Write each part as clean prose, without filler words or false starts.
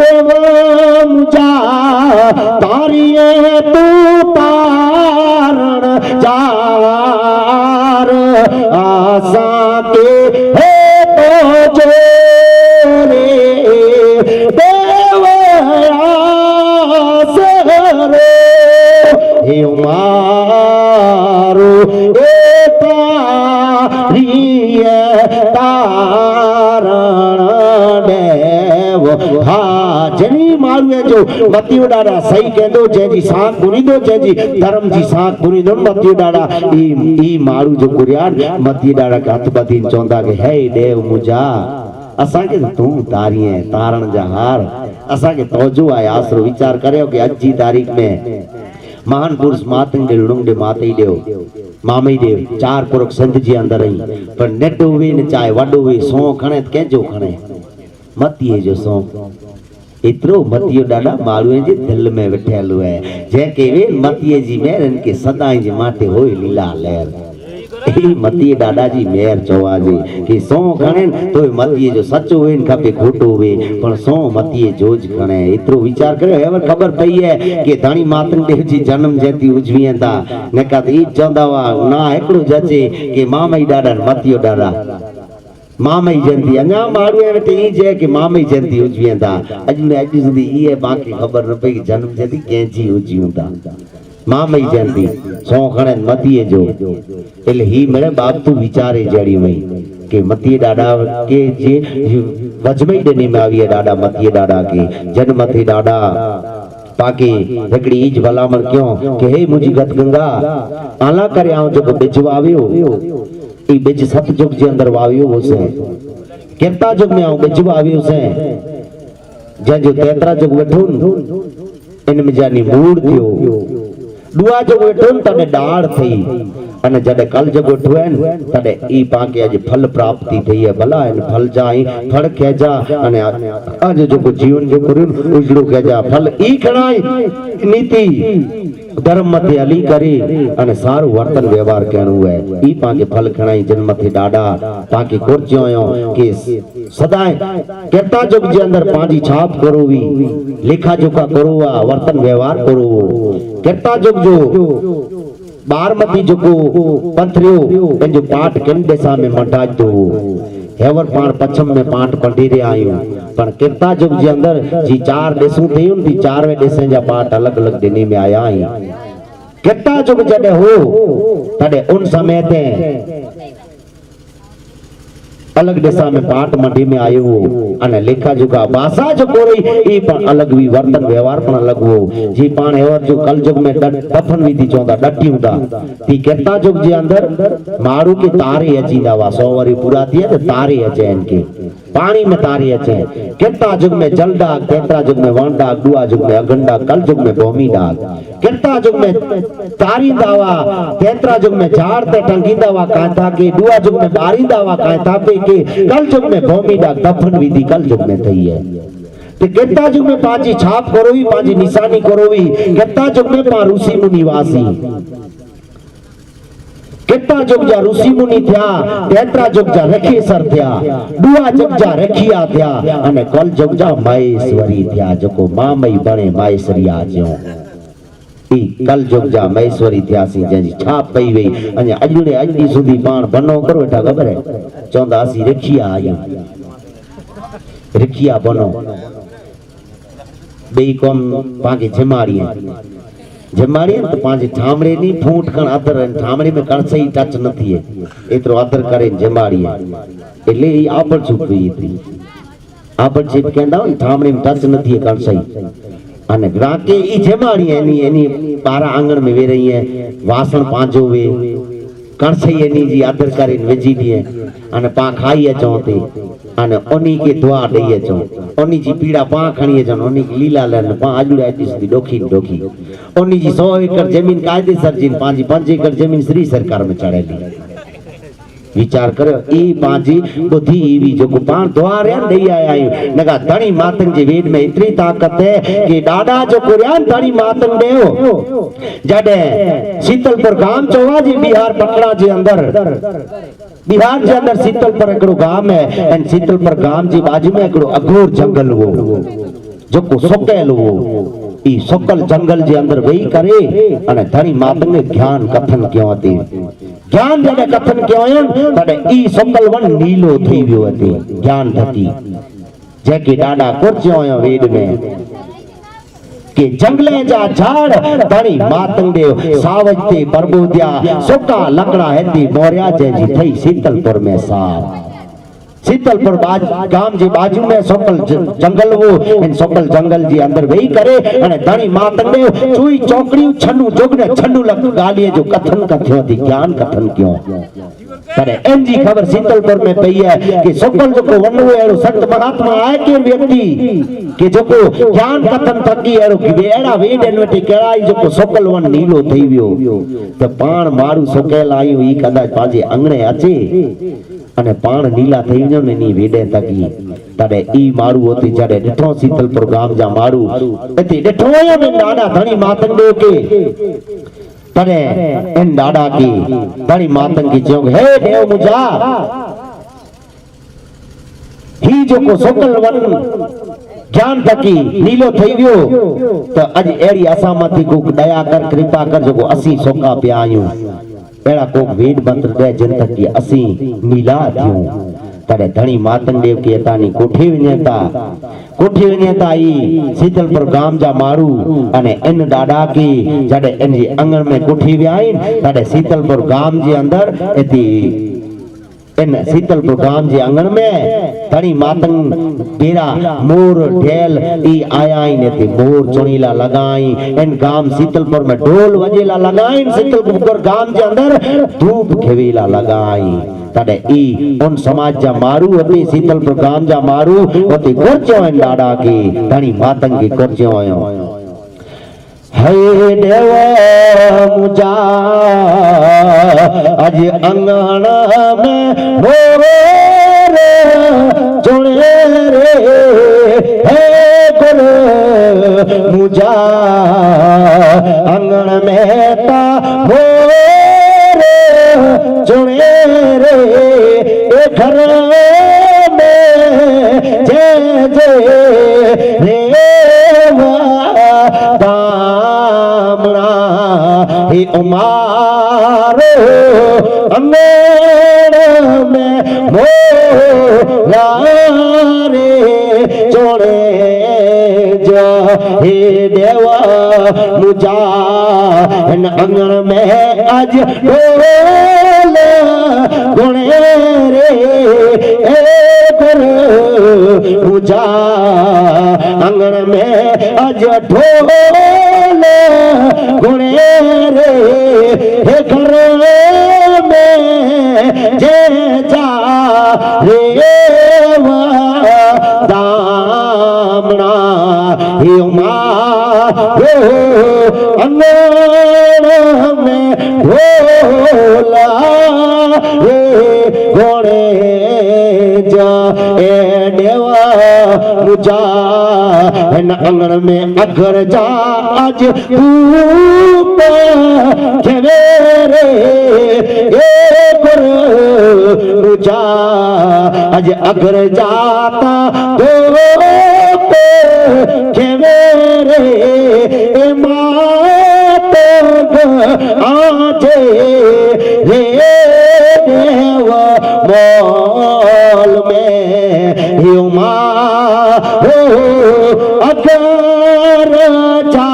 देव मुझा तारिये तू तारण जार आसा के है तो जो रे देव आसरो हे मारो ए तारिये तारण देव हाँ जनी मारू जो मतियो डाड़ा सही कहंदो जंहिंजी साख बुरींदो जंहिंजी धर्म जी साख बुरींदो मतियो डाड़ा ई मारू जो कुरियान मतियो डाड़ा के हथ बधीन चवंदा के हे देव मुंहिंजा असांखे तूं तारीअ तारण जा हार असांखे तवजो आहे आसरो वीचार करियो कि अॼु जी तारीख़ में महान पुरुष मातंगे लुंगडे माते देव मामई देव चार पुरख संत जी अंदर रही पर नेटो वे न चाहे वडो वे सौ खणे कंहिंजो खणे मतीअ जो सौ एतिरो मतीअ ॾाढा माण्हूअ जे दिल में वेठियल है जंहिंखे वे मतीअ जी मेहरनि खे सदाई जे माटे होई लीला लहर मतीअ ॾाढा जी मेहर चवा जी कि सौ खणे तो मतीअ जो सचो वे खपे खोटो वे पर सौ मतीअ जोज खणे एतिरो वीचार करियो हेवर ख़बर पई है कि धणी मातन देव जी जन्म जयंती उजवीअ था न का ई चवंदा हुआ ना हिकिड़ो जचे कि मामई ॾाढा मतीअ ॾाढा मामई जयंती अञा माण्हू वटि ई चए कि मामई जयंती उजवीअ था अॼु सुधी इहे पाणखे ख़बर न पई जन्म जयंती कंहिंजी उजवीअ था मामई जयंती सौ खणे मतीअ जो એટલે ही मेरे बाप तू विचारे जड़ी वई कि मतीअ ॾाढा के जे वजमई ॾिनी में आवी ॾाढा मतीअ ॾाढा के जन मथे ॾाढा ताकि हिकड़ी ईज भलामण क्यों कि हे मुंहिंजी गत गंगा आला करे आऊं जेको बिज वावियो ई बिज सतयुग जे अंदर वावियो होसे केता जुग में आऊं बिज वावियो से जंहिंजो तेतरा जुग वेठो इन में जानी मूड़ थियो दुआ जो वेठो तने डाढ़ थी अने जडे कल जो वेठो है तने ई पाके आज फल प्राप्ति थई है भला इन फल जाई फल केजा अने आज जो जीवन जो करू उजड़ो केजा फल ई खणाई नीति धर्म मथे हली करे अने सारो वर्तन व्यवहार करणो है ई पाके फल खणाई जन मथे डाडा पाके कोरचियो कि सदाई केता जुग जे अंदर पांजी छाप करोवी लेखा जोखा करो वर्तन व्यवहार करो केता जुग जो बारमती जो पंथरियो पंहिंजो पाठ किन दिशा में मटाजो हेवर पाण पश्चिम में पाठ पढ़ी रहिया आहियूं पर केता जुग जे अंदर जी चार देसूं थियूं थी चारवे देसनि जा पाठ अलग अलग ॾिनी में आया आहिनि केता जुग जॾहिं हो तॾहिं उन समय ते अलग दिशा में पाठ मंडी में आयो हो अने लेखा जुगा भाषा जो कोई ई पण अलग भी वर्तन व्यवहार पण अलग हो जी पाण हेवर जो कल जुग में दफन विधि चोंदा डटियूं ता ती केता जुग जे अंदर मारू के तारे अचींदा वा 100 वरी पूरा थिए त तारे अचे इनके पानी में तारे अचे केता जुग में जल डाग केता जुग में वण डाग दुआ जुग में अगन डाग कल जुग में भूमि डाग केता जुग में तारींदा वा केता जुग में झाड़ ते टंगींदा वा कांता के दुआ जुग में बारींदा वा कांता पे के कल जुग में भूमि डाग दफन विधि कल जुग में थई है ते केता जुग में पांची छाप करोवी पांची निशानी करोवी केता जुग में पा ऋषि मुनि वासी केता जुग जा ऋषि मुनि थिया तेतरा जुग जा रखेसर थिया दुआ जुग जा रखिया थिया अने कल जुग जा महेश्वरी थिया जको मामई बणे महेश्वरिया जो ई कल जुग जा महेश्वरी थियासी जंहिंजी छाप पई वई अने अॼु ॾींहुं सुधी पाण बनो करो वेठा ख़बर है चवंदा असीं रखिया आहियूं रखिया बनो ॿई क़ौम पांखे जमाड़ी जमाड़ी तो पांचे ठामड़े नी फूट खण अदर ठामड़े में कण सही टच न थिए एतरो अदर करे जमाड़ी એટલે ई आपड़ छुप गई थी आपड़ छुप कहंदा ठामड़े में टच न थिए कण सही अने ग्राके ई जमाड़ी एनी बारा आंगण में वे रही है वासण पांजो वे कण सही एनी जी अदर करे विजी दिए अने पा खाई अचो ते अने ओनी के दुआ दई अचो ओनी जी पीड़ा पा खणी अचो ओनी की लीला लन पा आजुड़े अची सुधी डोखी डोखी ओनी जी 100 एकड़ जमीन कायदेसर जी 5 एकड़ जमीन श्री सरकार में चढ़ेली विचार करो ई पांजी बुद्धि ईवी जो पाण द्वार दई आया आहियूं नगा धणी मातन जे वेद में इतनी ताकत है कि डाडा जो कुरियान धणी मातन देओ जडे शीतलपुर गांव चोवा जी बिहार पटना जे अंदर बिहार जे अंदर शीतलपुर एकड़ो गांव है एंड शीतलपुर गांव जी बाजू में एकड़ो अघोर जंगल हो जोको सोकेलो ई सोकल जंगल जे अंदर वेही करे अने धणी मातंग ने ज्ञान कथन क्यों हती ज्ञान जने कथन क्यों आयो तडे ई सोकल वन नीलो थई वियो हती ज्ञान थकी जेके डाडा कोच्यो आयो वेद में के जंगले जा झाड़ धणी मातंग देव सावजते परबोदिया सोका लकड़ा हेती मोरिया जेजी थई शीतलपुर में साव शीतलपुर गाम जी बाजू में सोकल जंगल वो इन सोकल जंगल जी अंदर वेही करे अने धणी मातंग देव चुई चौकड़ी छन्नू जोगने छन्नू लग गालिए जो कथन कथ्यो थी ज्ञान कथन क्यों तरे एनजी खबर शीतलपुर में पई है कि सोकल जो को वनु एड़ो संत महात्मा आए के व्यक्ति के जो को ज्ञान कथन थकी एड़ो कि एड़ा वेड एनवटी केड़ाई जो को सोकल वन नीलो थई वियो तो पाण मारू सोकेल आयो ई कदाच पाजे अंगणे अचे अने पाण नीला थई वञो ने नी वेडे तकी तडे ई मारू होती जडे डिठो शीतलपुर गाम जा मारू एती डिठो आयो ने डाडा धणी मातंग देव के तडे इन डाडा की धणी मातंग की चयो हे देव मुजा ही जो को सोकल वन ज्ञान तकी नीलो थई वियो तो अज एड़ी असा माथी को दया कर कृपा कर जो को असी सोका पे आयो एड़ा को वेद मंत्र दे जन तक की असी नीला थियूं तडे धणी मातंग देव के तानी कोठी वनेता ई शीतलपुर गाम जा मारू अने इन डाडा की जडे इन जी अंगण में कोठी व्याइन तडे शीतलपुर गाम जे अंदर एती इन शीतलपुर गाम जे आंगन में धणी मातंग बेरा मोर ढेल ई आया इन ते मोर चुनीला लगाई इन गाम शीतलपुर में ढोल वजेला लगाई शीतलपुर गाम जे अंदर धूप खेवेला लगाई तडे ई उन समाज जा मारू अति शीतलपुर गाम जा मारू अति कोचो इन डाडा की धणी मातंग की कोचो आयो हे देव मुजा अज अंगण में मोर चुने रे हे गुरु मुजा अंगण में ता मोर चुने रे ए घर में जय जय रे हे उमारो अंगण में मोरा रे चोड़े जा हे देवा मुझा इन अंगण में आज ढोल गुणे रे मुझा अंगण में आज ढोल गुणे रे हे घर में जे जा रे दामना हे उमा अंगण में ढोला रे गुणे जा ए देवा मुझा इन अंगण में अगर जा आज धूप खेवे रे ए गुरु मुझा आज अगर जाता धूप खेवे रे ए मात आजे रे देव मोल में हुमा अगर जा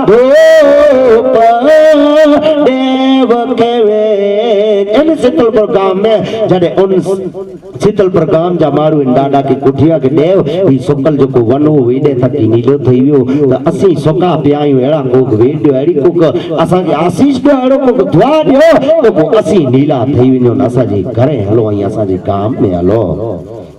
धूप देव केवे इन शीतलपुर गाम में जडे उन शीतलपुर गाम जा मारू इन डाडा की कुठिया के देव ई सोकल जो को वनो वेडे थकी नीलो थई वियो त असी सोका प्यायो एड़ा को वेड्यो एड़ी को असा के आशीष तो एड़ो को दुआ दियो तो असी नीला थई वियो असा जे घरे हलो आई असा जे काम में हलो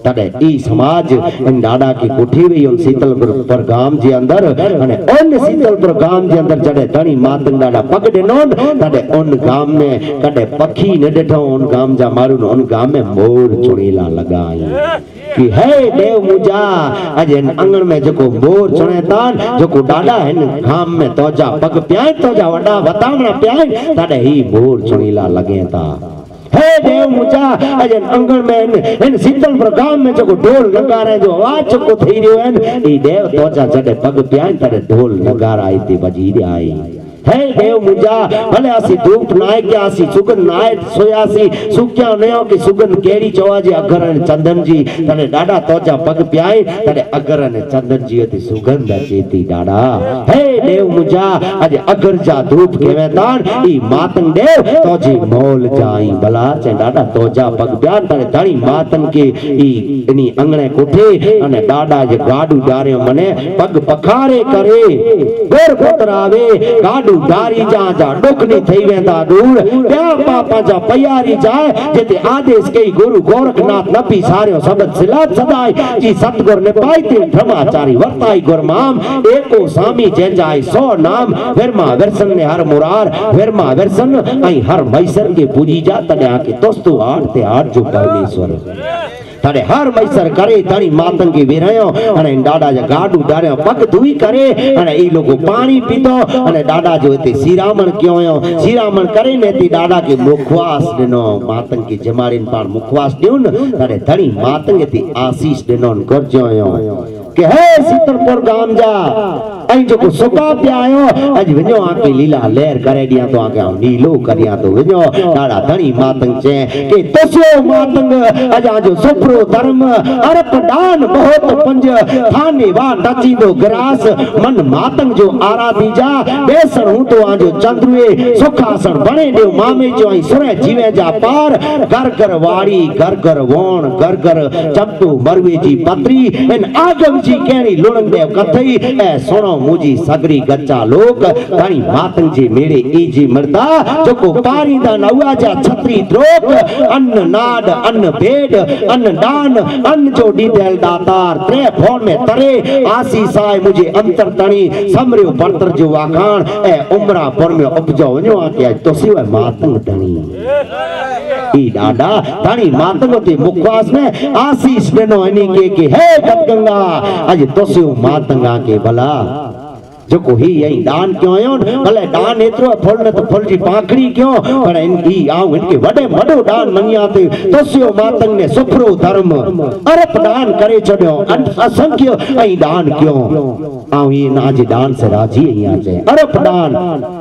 तडे ई समाज इन डाडा की कोठी वे उन शीतलपुर गाम जे अंदर अने उन शीतलपुर गाम जे अंदर जडे धणी मातंग डाडा पग डिनोन तडे उन गाम में कडे पखी न डिठो उन गाम जा मारू उन गाम में मोर चुड़ीला लगाई कि हे देव मुजा अज इन अंगण में जको मोर चुणे तान जको डाडा इन गाम में तोजा पग प्याय तोजा वडा वतावना प्याय तडे ही मोर चुड़ीला लगे ता हे देव मुजा अजन अंगण में इन शीतल प्रगाम में जो ढोल नगारा जो आवाज को थई रियो है ई देव तोजा जडे पग प्यान तड़े ढोल नगारा आईते बजी रे आई हे देव मुजा भले आसी धूप नाय के आसी सुगंध नाय सोयासी सुक्या नयो के सुगंध केड़ी चवाजे अगरन चंदन जी तने डाडा तोजा पग प्याए तने अगरन चंदन जी ते सुगंध चेती डाडा हे देव मुजा आज अगर जा धूप के मैदान ई मातंग देव तोजी मोल जाई भला चे डाडा तोजा पग प्यान तने धणी मातन के ई इनी अंगणे कोठे अने डाडा जे गाडू डारे मने पग पखारे करे गोर पुत्रावे गाडू डारी जा डुकनी थई वेंदा दूर प्या पापा जा पयारी जाए जेते आदेश कई गुरु गोरखनाथ नपी सारियो सबद सिलात सदाई जी सतगुर ने पाईते ब्रह्मचारी वर्ताई गुरमाम एको स्वामी जे जाय 100 नाम विरमा वर्सन ने हर मुरार विरमा वर्सन आई हर मैसर के पूजी जा तने आके दोस्तों आड़ते आड़ जो परमेश्वर तड़े हर मैसर करे तणी मातंग की विरयो अने डाडा जा गाडू डारे पग धुई करे अने ई लोगो पानी पीतो अने डाडा जो ते सीरामण क्यों सीरामण करे ने ती डाडा के मुखवास दिनो मातंग की जमाड़ीन पाण मुखवास दिउन तड़े धणी मातंग ती आशीष दिनो गरजयो के हे सीतलपुर गाम जा आई जो सुका प्यायो अज विनो आके लीला लहर करे दिया तो आके नीलो करिया तो विनो डाडा धणी मातंग छे के तस्यो मातंग अजा जो सुप्रो धर्म अरप दान बहुत पंज थाने वा टची दो ग्रास मन मातंग जो आराधी जा बेसण हूं तो आजो चंद्रुए सुखासन बने दे मामे जो आई सुरे जीवे जा पार घर घर वाड़ी घर घर वोण घर घर चपटू मरवे जी पत्री इन आगम जी केणी लुणंग देव कथई ए सोनो मुजी सगरी गच्चा लोक ताणी मातंग जी मेरे इजी मरदा जोको पारीदा नवा जा छत्री द्रोक अन्न नाड अन्न भेड अन्न दान अन्न जो डीदेल दातार त्रे फोन में तरे आसी साय मुझे अंतर तणी समरियो परतर जो वाखान ए उमरा पर में उपजो वणो आके तो सिवा मातंग तणी ई डाडा तणी मातंग ते मुखवास में आशीष देनो इनी के हे गंगा आज तो सिवा मातंग आके भला जो कोई यही दान क्यों आयो भले दान एतरो फल न तो फल जी पाखड़ी क्यों पर इनकी आऊ इनके वडे मडो दान मनियाते तस्यो मातंग ने सुफरो धर्म अरप दान करे छड्यो असंख्य आई दान क्यों आऊ ये नाज दान से राजी यहां जे अरप दान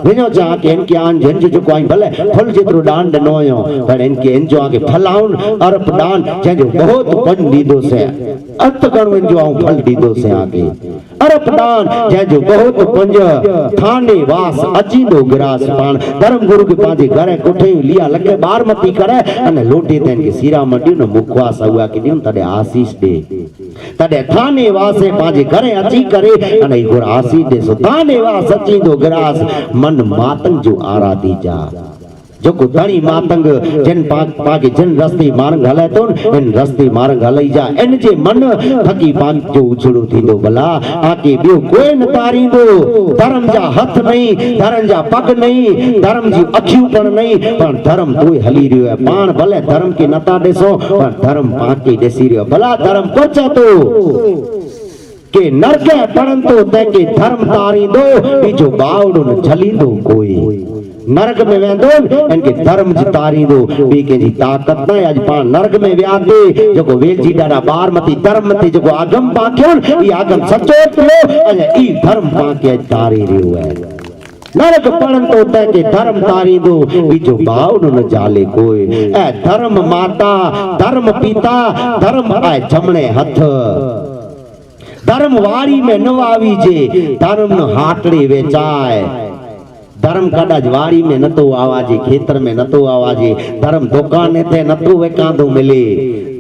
विनो जा के इनके आन जन जो कोई भले फल जेतरो दान दनो आयो पर इनके इन जो आगे फलाउन अरप दान जे जो बहुत पन दीदो से अत गणो इन जो आऊ फल दीदो से आगे अरप दान जे जो बहुत पंज थाने वास अजींदो ग्रास पान धर्म गुरु के पाजे घरे कोठे लिया लगे बारमती करे अने लोटे तेन के सीरा मड्यो न मुखवास हुआ के दिन तडे आशीष दे तडे थाने वासे पाजे घरे अची करे अने गुर आशीष दे सो थाने वास अजींदो ग्रास मन मातंग जो आराधी जा जो को धणी मातंग जन पाके जन रस्ते मार्ग हले तो इन रस्ते मार्ग हलई जा इन जे मन थकी पाक जो उछड़ो थींदो भला आके बियो कोई न तारींदो धर्म जा हथ नहीं धर्म जा पग नहीं धर्म जी अखियूं पण नहीं पर धर्म तोय हली रियो है पाण भले धर्म के नता देसो पर धर्म पाके देसी रियो भला धर्म कोचा तो के नरके पड़ंतो ते के धर्म तारींदो बीजो बावड़ो न झलींदो कोई नरक में वेंदो इनके धर्म जी तारींदो बी के जी ताकत न आज पा नरक में व्यादे जो वेल जी डारा बारमती धर्म ते जो आगम पाक्यो ई आगम सचो थियो अने ई धर्म पाके तारी रियो है नरक पड़न तो ते के धर्म तारी दो बीजो बावड़ो न जाले कोई ए धर्म माता धर्म पिता धर्म आए जमणे हथ धर्म वारी में न आवी जे धर्म न हाटड़ी वेचाए धर्म कदाच वारी में नतो आवाजे खेतर में नतो आवाजे धर्म दुकान थे नतो वेकांदो मिले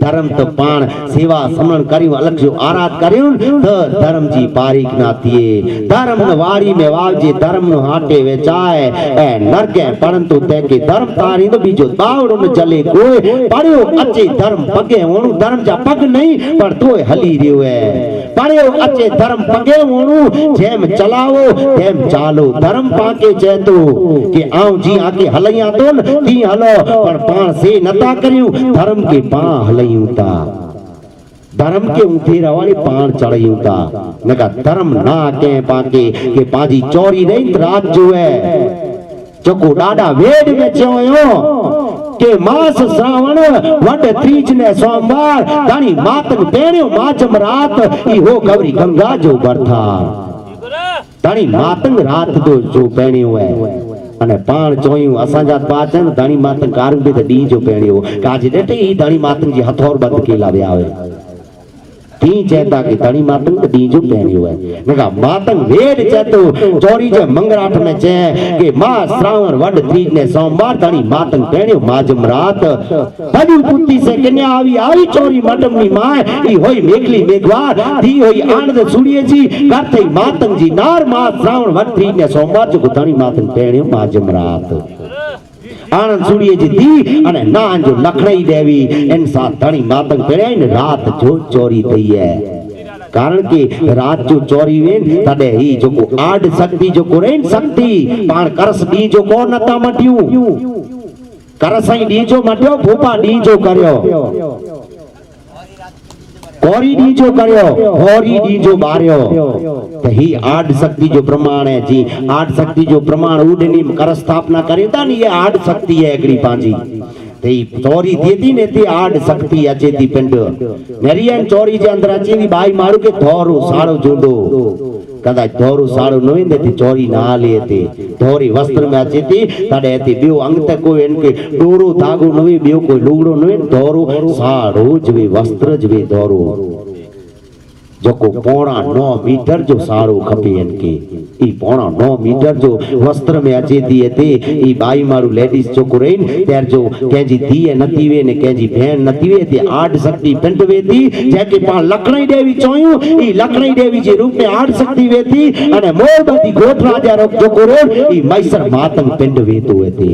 धर्म तो पाण सेवा समरण करियो अलग जो आराध करियो तो धर्म जी पारीक ना थिए धर्म न वारी में वावजे धर्म न हाटे वेचाए ए नरके परंतु ते के धर्म तारी तो बीजो बावड़ो न चले कोई पड़ियो अचे धर्म पगे ओणु धर्म जा पग नहीं पर तोय हली रियो है पड़ियो अचे धर्म पगे ओणु जेम चलावो तेम चालो धर्म पाके तो कि आऊं जी आके हलैया तो ती हलो पर पाण से नता करियो धर्म के पा हलैयूं ता धर्म के ऊंथे रवानी पाण चढ़ियूं ता नका धर्म ना के पाके के पाजी चोरी नहीं रात जो है चको डाडा वेड में चयो के मास श्रावण वड तीज ने सोमवार धनी मातन पेण्यो माजम रात ई हो गौरी गंगा जो बरथार धनी मातंग रात जो पेण्यो है અને પાણ જોયું અસાંજાત પાચન ધણી માતંગ કારું બી ડી જો પેણ્યો કાજે ડેટે ઈ ધણી માતંગ जी हथौर बंद केला वे आवे ती चेता कि धणी मातंग डी जो पेण्यो है नका मातंग वेद चेतो चोरी जे मंगराठ में चे कि मां श्रावण वड तीज ने सोमवार धणी मातंग पेण्यो माजम रात बड़ी पुती से कन्या आई चोरी मटमनी मां ई होई मेघली मेघवार दी होई आनंद सुड़िए जी करते मातंग जी नार मां श्रावण वड तीज ने सोमवार जो धणी मातंग पेण्यो माजम रात आनंद सुड़िए जी दी अने नान जो लखड़ई देवी इन साथ धणी मातंग पेड़े ने रात जो चोरी थई है कारण के रात जो चोरी वेन तडे ही जो को आड शक्ति जो को रेन शक्ति पाण करस दी जो को नता मट्यू करसई दी जो मट्यो भूपा दी जो करयो कोरी दी जो करयो होरी दी जो बार्यो तो ही आड शक्ति जो प्रमाण है जी आड शक्ति जो प्रमाण उडनी कर स्थापना करे था नी ये आड शक्ति है एकड़ी पांजी ते चोरी देती ने ते आड शक्ति अचे थी पिंड नरियन चोरी जे अंदर अचे थी बाई मारू के धोरो साड़ो जुंडो कदा धोरो साड़ो न वेंदे थी चोरी ना ले थी धोरी वस्त्र में अचे थी तडे थी बियो अंग तक कोई इनके डोरो धागो न वे बियो कोई लुगड़ो न वे धोरो साड़ो जवे वस्त्र जवे धोरो जो को पौना 9 मीटर जो साड़ो खपे इनके ई पौना 9 मीटर जो वस्त्र में अचे थी ते ई बाई मारू लेडीज जो कुरेन त्यार जो केजी धीए नती वे ने केजी भेण नती वे ते आड शक्ति पिंड वे थी जेके पा लखड़ई देवी चोयू ई लखड़ई देवी जे रूप में आड शक्ति वे थी अने मोरबती गोठ राजा रो जो कुरेन ई मैसर मातंग पिंड वे तो वे थी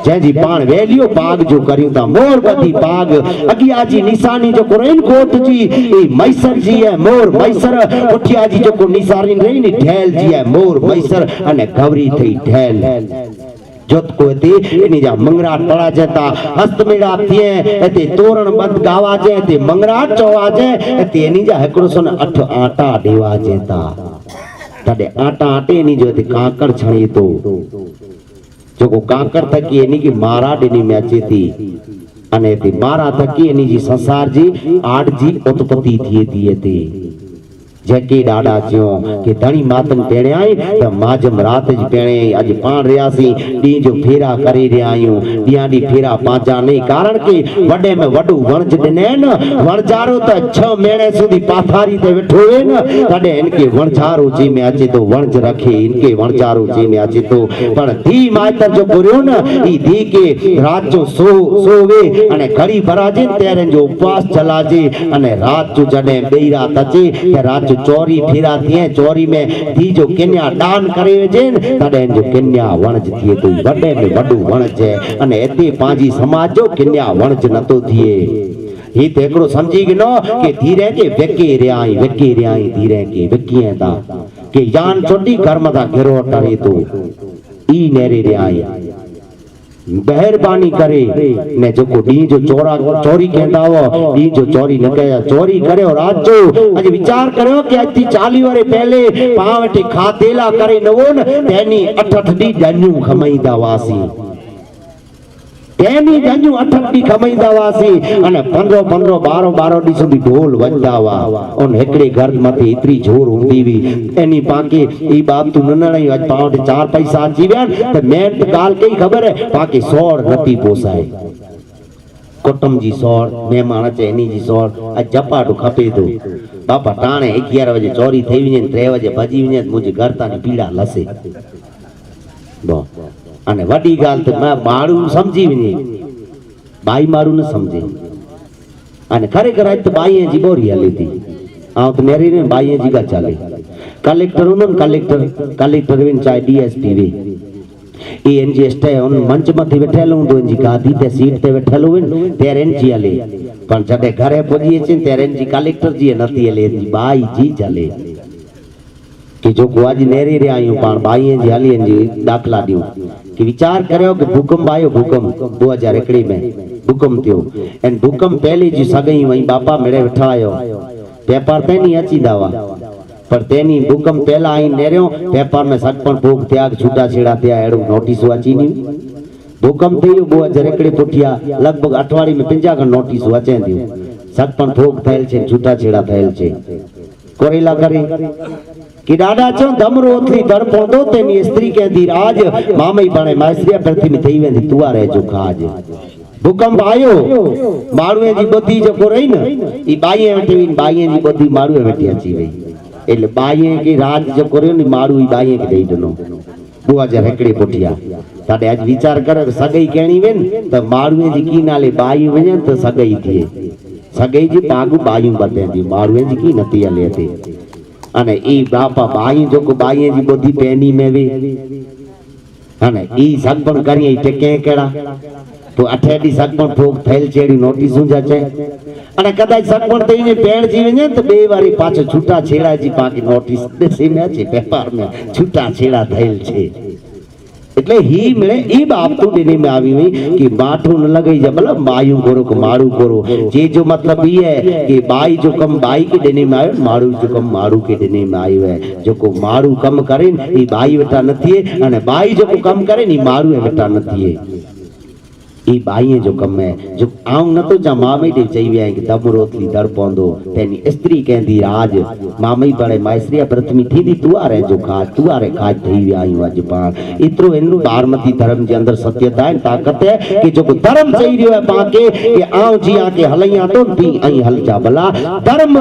जैजी पाण वेलियो बाग जो करियो ता मोरबती बाग अगिया जी निशानी जो कुरेन कोट जी ई मैसर जी है मोर मैसर उठिया जी जो को निशानी रही नी ढेल जी है मोर मैसर अने गौरी थई ढेल जोत को थी इनी जा मंगराट पड़ा जता हस्त मेड़ा थिए एते तोरण बंद गावा जे एते मंगराट चवा जे एते इनी जा 108 आटा देवा जेता तडे आटा आटे नी जो ते काकड़ छणी तो जो को काकर थकी एनी की मारा डेनी में अचे थी अने थी मारा थकी एनी जी संसार जी आड़ जी उत्पत्ति थिए थी जेके डाडा जो के धणी मातन पेणे आई त माजम रात जी पेणे आज पाण रियासी डी जो फेरा करे रे आयो दिया डी फेरा पांचा नहीं कारण के वडे में वडू वणज दिने न वणजारो त 6 महीने सुधी पाथारी ते वेठो वे न तडे इनके वणजारो जी में अचे तो वणज रखे इनके वणजारो जी में अचे तो पण धी मातर जो पुरियो न ई धी के रात जो सोवे अने घड़ी भराजे तेरे जो उपवास चलाजे अने रात जो जडे बेई रात अचे ते रात चोरी फेरा थिए चोरी में धी जो कन्या दान करे जेन तडे जो कन्या वणज थिए तो वडे में वडू वणज है अने एते पांजी समाज जो कन्या वणज नतो थिए ही ते एकड़ो समझी गनो के धीरे के वेके रे आई धीरे के वेकिए ता के जान छोटी कर्म दा घेरो टरे तो ई नेरे रे आई मेहरबानी करे ने जो को डी जो चोरी कहंदा हो डी जो चोरी न कया चोरी करयो रात जो अज विचार करयो कि अति 40 वरे पहले पावटे खातेला करे नवो न तेनी 8 डी डन्यू खमईदा वासी तेनी डन्यू 8 डी खमईदा वासी अने 15 12 डी सुधी ढोल वजदा वा ओन एकड़े घर मथे इतरी जोर हुंदी वी एनी पाके ई बात तू ननणी अज पावटे 4 पैसा अची व्यान त मेन गाल कई खबर है पाके सोड़ नती पोसाए कुटुंब जी सोड़ मेहमान अचे एनी जी सोड़ अज जपाटो खपे तो बापा टाणे 11 बजे चोरी थई वने 3 बजे भजी वने मुजी घर तानी पीड़ा लसे बो अने वडी गाल तो मैं मारू समझी वने बाई मारू न समझे अने खरेखर आज तो बाई जी बोरी हली थी आ तो मेरी ने बाई जी का चले कलेक्टर उन कलेक्टर विन चाहे डीएसपी वे ए एनजी स्टे उन मंच मथे बैठेलो हुंदो जी गादी ते सीट ते बैठेलो विन तेरे एनजी हले पण जडे घरे पहुंची छे तेरे एनजी कलेक्टर जी नथी हले जी बाई जी चले कि जो को आज नेरी रे आयो पण बाई जी हली जी दाखला दियो कि विचार करो कि भूकंप आयो भूकंप 2001 में भूकंप थियो एन भूकंप पहले जी सगई वही बापा मेरे बैठा आयो पेपर ते नहीं अची दावा पर तेनी भूकंप पहला आई नेरियो पेपर में सटपण भूख त्याग छूटा छेड़ा त्या एड़ो नोटिस अची नी भूकंप थी 2001 पुठिया लगभग अठवाड़ी में 50 नोटिस अचे थी सरपंच ठोक थયેલ છે છૂટાછેડા થયેલ છે કોરેલા કરી कि दादा चो दमरो ओथली दर पौंदो तेनी स्त्री कहंदी राज मामई बणे मास्त्रिया प्रति में थई वेंदी तुआ रह जो खाज भूकंप आयो माळुए जी बुद्धि जो रही न ई बाईए वेठी बाईए जी बुद्धि माळुए वेठी अची वई એટલે બાઈએ કે રાજ જો કર્યો ને માળું ઈ બાઈએ કે દઈ દનો 2001 पुठिया ताडे आज विचार कर सगई केणी वेन तो माळुए जी की नाले बाई वने तो सगई थी सगई जी पागु बाई बते थी माळुए जी की नती ले थी अने ई बापा बाई जो को बाई जी बुद्धि पेनी में वे अने ई सगपण करी टेके केड़ा तो अठेडी सगपण ठोक थયેલ छेडी नोटिसू जाचे अने कदाच सगपण थईने पेण जीवे ने तो बे वारी पाछो छूटा छेड़ा जी पाकी नोटिस देसी में छे पेपर में छूटा छेड़ा थયેल छे એટલે ही मिले ई बाप तो देने में आवी हुई कि माठू न लगई जा मतलब मायू करो को मारू करो जे जो मतलब ये है कि बाई जो कम बाई के देने में आयो मारू जो कम मारू के देने में आयो है जो को मारू कम करे ई बाई वेटा नथी है अने बाई जो को कम करे नी मारू ए वेटा नथी है ई बाईए जो कम है जो आऊं न तो जा मामई दे चई वे कि दमरोतली दर पौंदो तेनी स्त्री कहंदी राज मामई बड़े माइस्त्रिया प्रथमी थी तू आ रे जो खाज तू आ रे खाज थई वे आयु आज पाण इतरो एनु बारमती धर्म के अंदर सत्यता है ताकत है कि जो धर्म चई रियो है पाके कि आऊं जिया के हलैया तो ती आई हल जा भला धर्म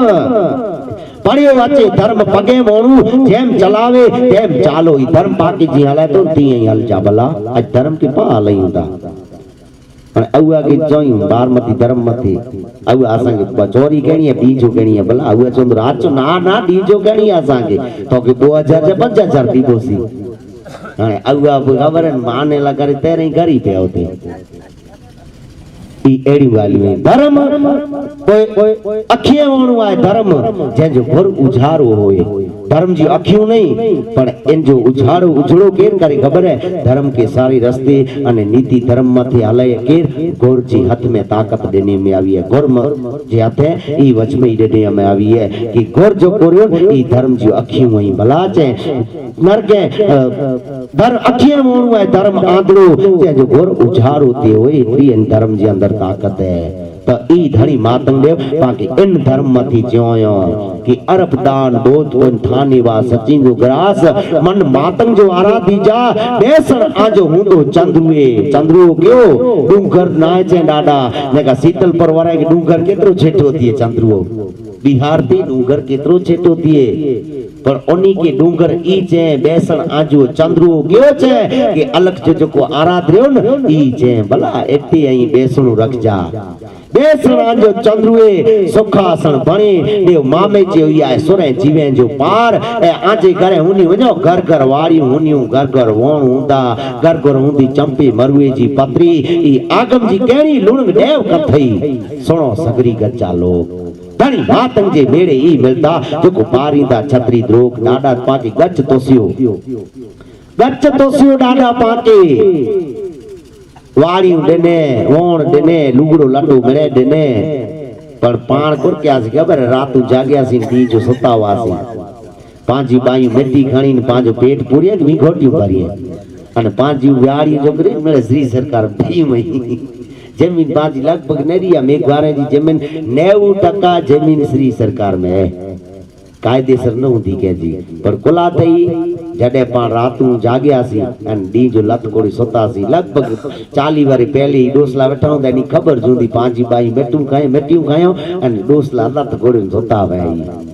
पढ़ियो वाचे धर्म पगे मोणू जेम चलावे तेम चालो ई धर्म पाके जी हले तो ती आई हल जा भला आज धर्म के पा हलैंदा अउआ के जोई बारमती धर्म मथी अउआ आसा के चोरी केणी है बीजो केणी है भला अउआ चंद रात ना ना डीजो केणी आसा के तो के 2000 से 5000 दीबोसी हाने अउआ खबर है माने ला करे तेरे घरी पे होते ई एड़ी वाली में धर्म कोई अखिए वणु आए धर्म जे जो घर उजारो होए धर्म जी अखियों नहीं पण इन जो उजाड़ो उजड़ो केन करे खबर है धर्म के सारे रस्ते अने नीति धर्म मथे हले केर गोर जी हाथ में ताकत देने में आवी है गोर जे हाथ है ई वच में देने में आवी है कि गोर जो कोरियो ई धर्म जी अखियों वही भला छे मर के धर अखिए मोणु है धर्म आंधळो जे जो गोर उजाड़ो ते होए इतरी इन धर्म जी अंदर ताकत है तो ई धनी मातंग देव बाकी इन धर्म मथी जोयो कि अरब दान बोध कोन थानी वा सचिन जो ग्रास मन मातंग जो आराधी जा बेसण आजो हुंदो चंद्रुए चंद्रुओ क्यों डूंगर नाय चे डाडा नेका शीतल पर वराय के डूंगर केतरो छेटो दिए चंद्रुओ बिहार थी डूंगर केतरो छेटो दिए पर ओनी के डूंगर ई चे बेसण आजो चंद्रुओ क्यों चे कि अलग जो को आराध्यो न ई चे भला एटी आई बेसणो रख जा बेसणा जो चंद्रुए सुखासन बणे देव मामे जे या सुरे जीवे जो पार ए आजे करे हुनी वजो घर घर वाड़ी हुनी घर घर वण हुंदा घर घर हुंदी चंपी मरुए जी पत्री ई आगम जी केणी लुणग देव कथई सुनो सगरी गच्चा लोग धनी मातंग जे मेड़े ई मिलता जो को पारींदा छतरी द्रोक डाडा पाके गच तोसियो डाडा पाके वाड़ी देने वोण देने लुगड़ो लड्डू मिले देने पर पाण कोर क्या सी खबर रातू जाग्या सी दी जो सतावा सी पांजी बाई मिट्टी खणी ने पांजो पेट पूरी वी घोटियो भरी अने पांजी वाड़ी जो करे मिले श्री सरकार भी मई जमीन पांजी लगभग नरिया मेघवारे जी जमीन 90% जमीन श्री सरकार में है कायदेसर न होती के जी पर कुला थई जडे पाण रातू जाग्यासी अन डी जो लत कोड़ी सोतासी लगभग 40 वारी पहली डोसला वेठा होंदा नी खबर जुंदी पांजी बाई मेटू खायो अन डोसला लत कोड़ी सोता वे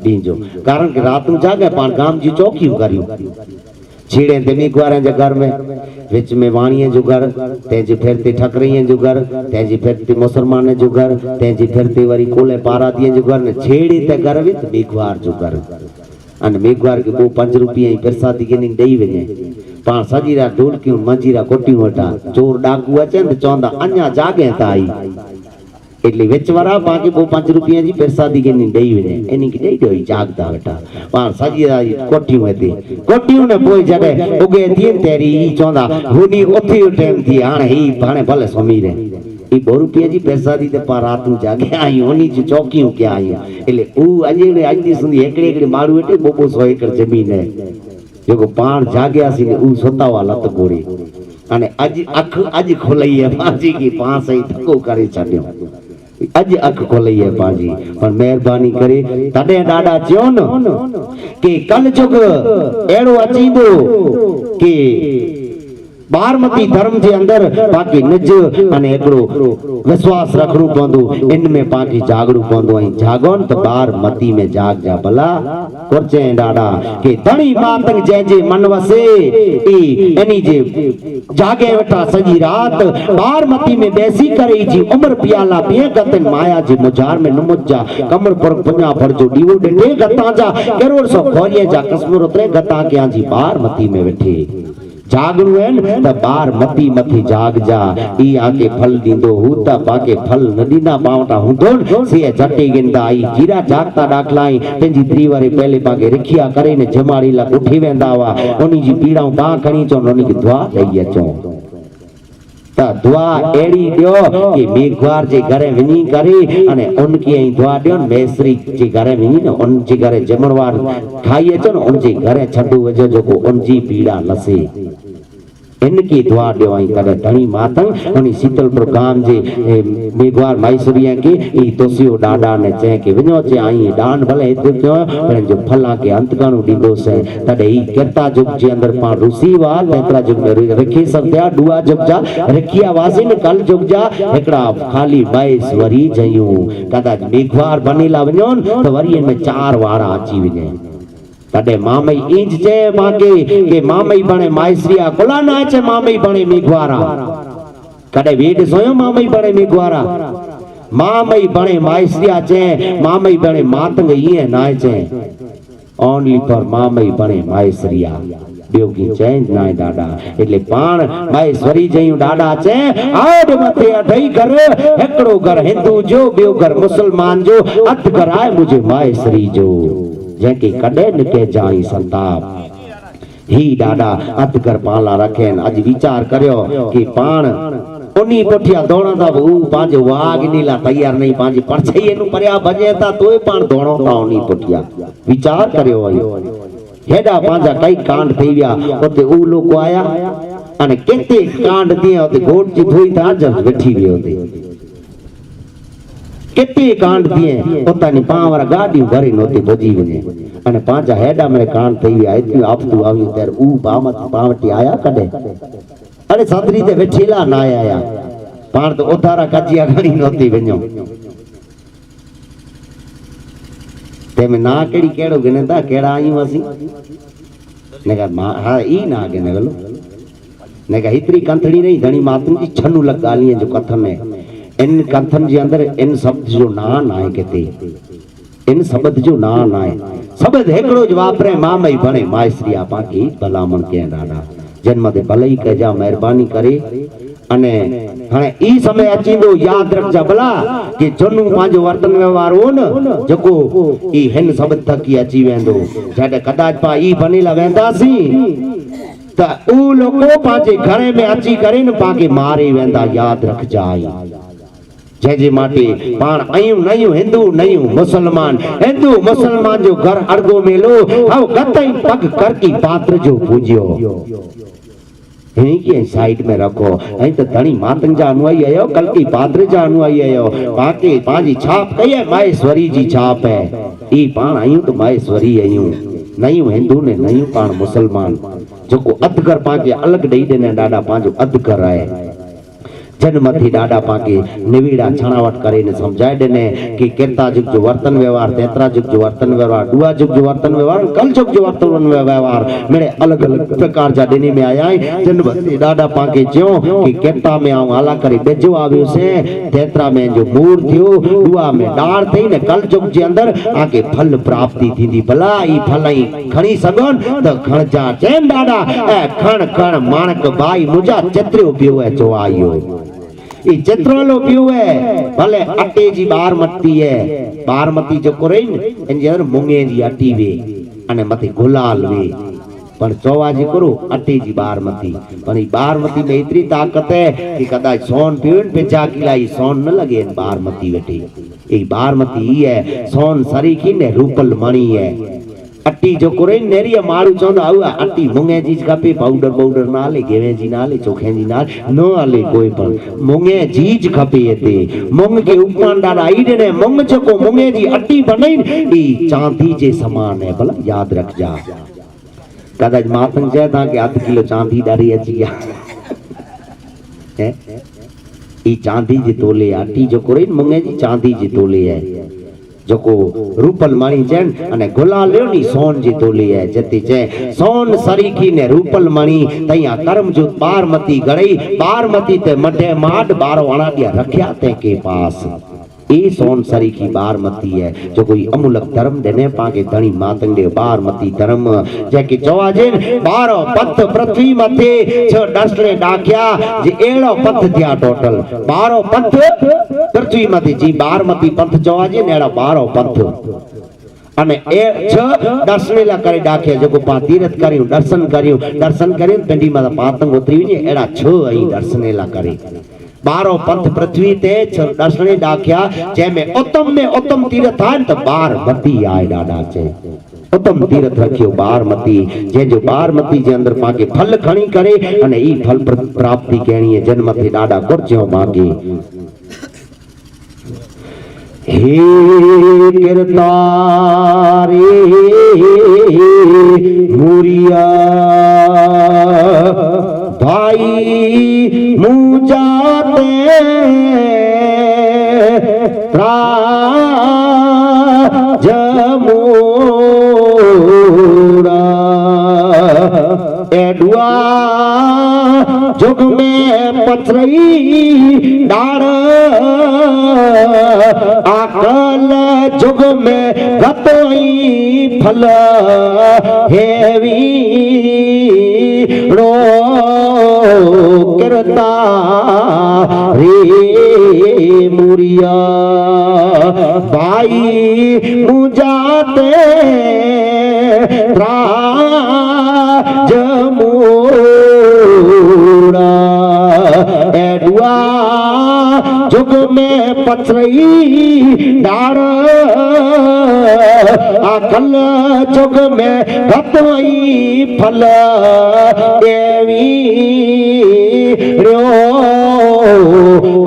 डी जो कारण के रातू जागे पाण गाम जी चौकियूं करियो छीड़े ते मेघवारे जे घर में विच में वाणीअ जो घर तेजी फिरते ठकरईअ जो घर तेजी फिरते मुसलमान जो घर तेजी फिरते वरी कोले पारादीअ जो घर ने छेड़े ते घर विच मेघवार जो घर अन मेघवार के 5 रुपया ही प्रसादी के दई वने पाण सजीरा ढोलकियूं मंजीरा कोटियूं वटा चोर डाकू अचन त चवंदा अञा जागे त आई એટલે વેચવારા બાકી 5 રૂપિયા જી પ્રસાદી કે ની દઈ વને એની કે દઈ દઈ જાગતા હતા પણ સજીરા કોટિયું હતી કોટિયું ને પોઈ જડે ઉગે થી તેરી ઈ ચોંदा હુની ઓથી ટાઈમ થી આણે ઈ ભાણે ભલે સમી રે ઈ 2 રૂપિયા જી પ્રસાદી તે પા રાત નું જાગે आई होनी जी चौकियूं के आई એટલે ऊ अजे आजी सुधी एकड़े एकड़े मारू એટલે 200 एकड़ जमीन है जो पाण जाग्या सी ने ऊ सोतावा लत गोड़ी अने अख अज खुलई है पाजी की पांच ही थको करे छड्यो अज अख खुलई है पाजी पर मेहरबानी करे तडे डाडा चयो न कि कल जुग एड़ो अचींदो कि बारमती धर्म के अंदर बाकी निज अने एकड़ो विश्वास रखणो पवंदो इन में पाकी जागणो पवंदो ऐं जागोन त बारमती में जाग जा भला कुरचे डाडा के धणी मातंग जंहिंजे मन वसे ई एनी जे जागे वठा सजी रात बारमती में बैसी करे जी उम्र पियाला पिए गतन माया जी मुजार में नुमुजा कमर पर पुन्या भर जो दीवो डे गता जा करोड़ सौ खोरिए जा कसमर उतरे गता के जी बारमती में वेठे जागणु है त बारमती मथी जाग जा ई आके फल दींदो हूं त पाके फल न दींदा पावटा हूंदो से जटे गिंदा आई जीरा जागता डाखलाई तेजी त्रीवारे पहले पाके रिखिया करे ने जमाड़ी ला उठी वेंदा वा उनी जी पीड़ाऊ पा खणी चो उनी की दुआ लई अचो त दुआ एड़ी दियो कि मेघवार जे घरे वनी करे अने उनकी आई दुआ दियो मेसरी जे घरे वनी न उन जे घरे जमणवार खाई अचो न उन जे घरे छडू वजो जो को उन जी पीड़ा लसे इनकी दुआ दियो आई तडे धणी मातंग उनी शीतलपुर गाम जे मेघवार माईसुरिया के ई तोसियो डाडा ने चे के वणो चे आई दान भले हित थियो पर जो फला के अंत काणो दींदो से तडे ई केता जुग जे अंदर पा रुसी वा तेतरा जुग में रखी सत्या दुआ जुग जा रखिया वासी ने कल जुग जा एकड़ा खाली 22 वरी जयूं कदा मेघवार बनेला वणो तो वरी में 4 वारा अची वणे तडे मामई इंज जे माके के मामई बणे माइसरिया कोला ना चे मामई बणे मेघवारा कदे वेड सोयो मामई बणे मेघवारा मामई बणे माइसरिया चे मामई बणे मातंग ये ना चे ओनली फॉर मामई बणे माइसरिया बेओगी चेंज ना डाडा એટલે પાણ માઈશ્વરી જયું डाडा चे आड मथे अढई घर एकड़ो घर हिंदू जो बेओ घर मुसलमान जो अध घर आए मुझे माइश्वरी जो जेके कदे निके जाई संताप ही डाडा अध घर पाला रखेन अज विचार करयो कि पाण उनी पठिया दौड़ा था वो पांच वाग नीला तैयार नहीं पांच परछई नु परया भजे था तोय पाण दौड़ो था उनी पठिया विचार करयो हेडा पांजा कई कांड थई गया ओते ऊ लोग आया अने केते कांड दिया ओते गोट जी धोई था जब बैठी वे ओते केते कांड दिए ओतानी पावर गाडी भरी नोती भजी वने अने पांजा हेडा मेरे कांड थई गया इतनी आपतू आवी तेर ऊ पावटी आया कदे अरे सदरी ते बैठीला ना आया पाण तो ओतारा कजिया घणी नोती वणो ते में ना केड़ी केड़ो गनेता केड़ा आयू असी नेगा हां ई ना गने गलो नेगा इतरी कंथड़ी नहीं धणी मातू की छनु लगालिए जो कथन में इन कथन जे अंदर इन शब्द जो ना नाए केते इन शब्द जो ना नाए शब्द हेकड़ो जो वापरे मामई बणे माइसरिया पाकी भलामण के डाडा जन्म दे भलाई कजा मेहरबानी करे अने हाने ई समय अचींदो याद रखजा भला कि जनु पांजो वर्तन व्यवहार हो न जको ई हिन शब्द थकी अची वेंदो जडे कदाच पा ई बनेला वेंदासी त ऊ लोको पांजे घरे में अची करे न पाके मारे वेंदा याद रख जाई जे माटे पाण आयूं नयूं हिंदू नयूं मुसलमान हिंदू मुसलमान जो घर अड़गो मेलो हाउ गतई पग कर की पात्र जो पूजियो इन्हीं की साइड में रखो ऐं तो धणी मातंग जा अनुयायी आयो कल की पात्र जा अनुयायी आयो बाकी पांजी छाप कई है माहेश्वरी जी छाप है ई पाण आयूं तो माहेश्वरी आयूं नयूं हिंदू ने नयूं पाण मुसलमान जो को अधगर पाके अलग दई देने डाडा पांजो अधगर आए जन्म थी डाडा पाके निवीड़ा छणावट करे ने समझाए देने कि केता जुग जो वर्तन व्यवहार तेतरा जुग जो वर्तन व्यवहार दुआ जुग जो वर्तन व्यवहार कल जुग जो वर्तन व्यवहार मेरे अलग अलग प्रकार जा देने में आया है जन्म थी डाडा पाके जो कि केता में आऊं आला करे बेजो आवियो से तेतरा में जो मूर थियो दुआ में डार थई ने कल जुग जे अंदर आके फल प्राप्ति थींदी भला ई फलई खणी सगन त खण जा चैन डाडा ए खण खण माणक भाई मुजा चत्रियो पियो है जो आयो ई चित्रोलो पियो है भले अटे जी बारमती है बारमती जो कोरेन इन जे मुंगे जी अटी वे अने मथे गुलाल वे पर चौवाजी करो अटे जी बारमती पर ई बारमती में इतनी ताकत है कि कदा सोन पियोन पे जाकिलाई सोन न लगे बारमती वेठी ई बारमती है सोन सरीखी ने रूपल मणि है अटे अटी जो कोरे नेरिया मारू चोंदा आवा अटी मुंगे जी कपे पाउडर पाउडर ना ले गेवे जी ना ले चोखे जी ना नो आले कोई पण मुंगे जीज खपे ते मुंग के उपमान डाला ईडे ने मुंग चको मुंगे जी अटी बनई ई चांदी जे समान है भला याद रख जा कदाच मातंग जे ता के 8 किलो चांदी डारी अची है ई चांदी जे तोले अटी जो कोरे मुंगे जी चांदी जे तोले है जोको रूपल मणि चैन अने गुलाल नी सोन जी तोली है जति चे सोन सरीखी ने रूपल मणि तैया कर्म जो बारमती गड़ई बारमती ते मडे माड 12 अणाडिया रखया ते के पास ई सोन सरीखी बारमती है जो कोई अमूलक धर्म देने पाके धनी मातंगे बारमती धर्म जेके चवाजेन 12 पथ पृथ्वी मथे छ डसले डाख्या जे एड़ो पथ थिया टोटल 12 पथ पृथ्वी मथे जी बारमती पथ चवाजेन एड़ा 12 पथ अने ए छ दर्शनेला करे डाखे जो पा तीरथ करियो दर्शन करियो पिंडी माता पातंग उतरी वने एड़ा छ आई दर्शनेला करे 12 पंथ पृथ्वी ते दर्शने डाख्या जे में उत्तम तीर्थ आन तो बारमती आए डाडा चे उत्तम तीर्थ रखियो बारमती जे जो बारमती जे अंदर पाके फल खणी करे अने ई फल प्राप्ति कहणी है जन्म थे डाडा गुरजो मांगे हे गिरतारे मुरिया भाई मुझाते जमोरा एडुआ जुग में पथरई डाड़ आकल जुग में गतई फल हेवी रो करता रे मुरिया भाई मुझाते जमोरा एडुआ जुग में पथरई डाड़ आकल जुग में गतई फल देवी रो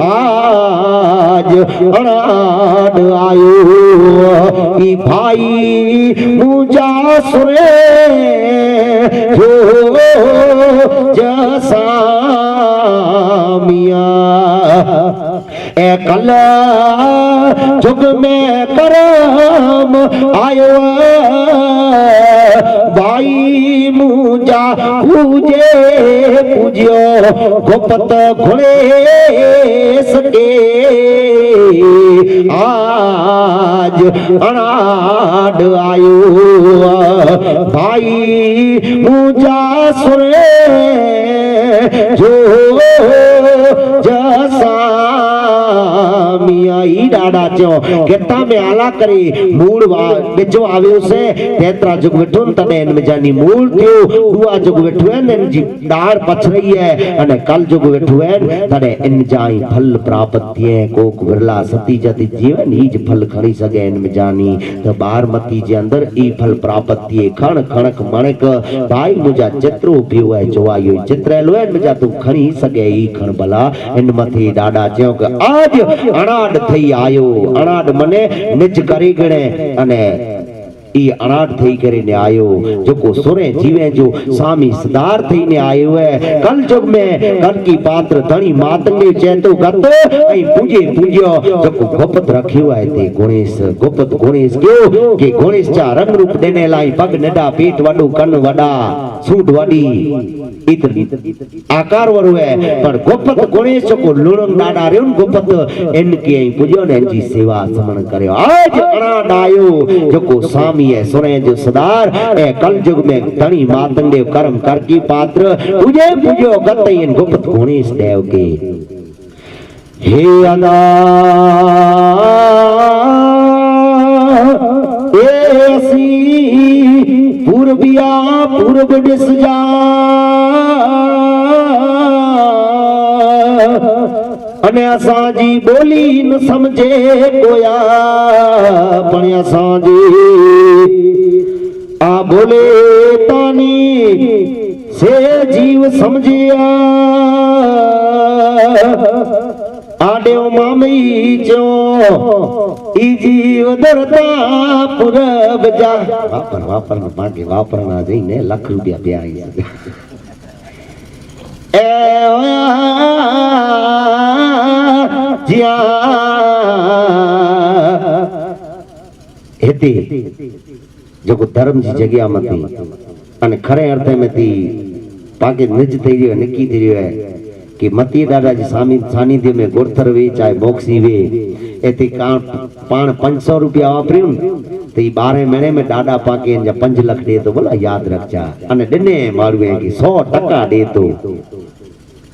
आज अनाड आयो ई भाई मुझा सुरे जो जसा मिया ए कल जुग में करम आयो भाई मुझा पूजियो गोपत घोड़े सके आज अनाड आयो भाई मुझा सुरे जो जसा मिया ई डाडा चो केता में आला करे मूल बिजो आवे से तेतरा जुग वेठो तने इन में जानी मूल थियो दुआ जुग वेठो है जी डार पछ रही है अने कल जुग वेठो है तने इन जाई फल प्राप्त थिए कोक विरला सती जति जीवन ही फल खणी सके इन में जानी तो बारमती जे अंदर ई फल प्राप्त थिए खण खणक मणक भाई मुजा चित्रो पियो है जोवायो चित्र लो इन में जा तू खणी सके ई खण भला इन मथे डाडा चयो के आज अनाड थई आयो अनाड मने निज करी गणे अने ई अनाड थई करे ने आयो जोको सुरे जीवे जो स्वामी सदार थई ने आयो है कल जुग में कल की पात्र धनी मातंगे चेतो गत आई पूजे पूज्यो जोको गोपत रखियो है ते गणेश गोपत गणेश क्यों के गणेश चा रंग रूप देने लाई पग नडा पेट वडो कन वडा सूट वडी इतनी आकार वरु है पर गोपत गणेश को लुणंग डाडा रेन गोपत इनके पूज्यो ने जी सेवा समण करयो आज अनाड आयो जोको स्वामी है सुने जो सदार ए कल युग में धनी मातंगे कर्म कर की पात्र तुझे पूजो गत इन गुप्त गणेश देव के हे अदा ऐसी पूर्विया पूर्व दिस जा अने असांजी बोली न समझे कोया पण असांजी आ बोले तानी से जीव समझिया आडे मामई जो ई जीव दरता पुरब जा वापर मागे वापरना जईने लाख रुपया पे आई ए जिया हेती जो धर्म जी जगह में थी अने खरे अर्थ में थी पाके निज थी रही निकी थी रही है कि मती दादा जी सानिध्य में गुरथर वे चाहे बोक्सी वे एती पाण 500 रुपया वापरियो तो 12 महीने में दादा पाके 5 लाख दे तो बोला याद रखजा अने दिने मारुए की 100% दे तो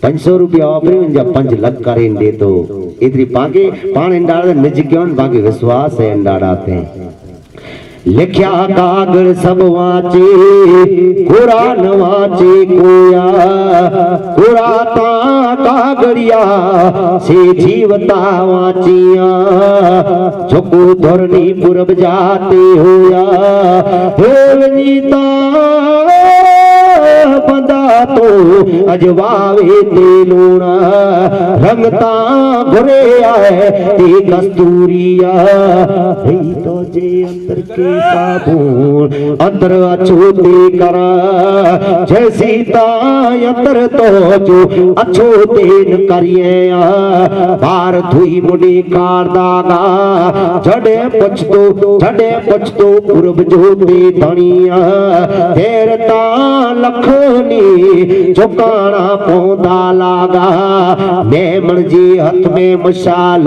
500 रुपया वापरियो 5 लाख करे दे तो इतनी पाके पाण इंडाड़ा निज क्यों पाके विश्वास है इंडाड़ा थे लिख्या कागड़ सब वाचे कुरान वाचे कोया कुराता कागड़िया से जीवता वाचिया झुकू धरनी पूरब जाते होया हे वनीता बंदा तो अजवावे ते लूणा रंगता घुरे आए ते कस्तूरिया तो जे अंतर के साबुन अंतर अछूते करा जैसी अंतर तो जो अछूते न करिए बार धुई मुड़ी कार दागा जड़े पछतो पूरब जोते धनिया तेरता लखनी चुकाना पौधा लागा मेमण जी हाथ में मशाल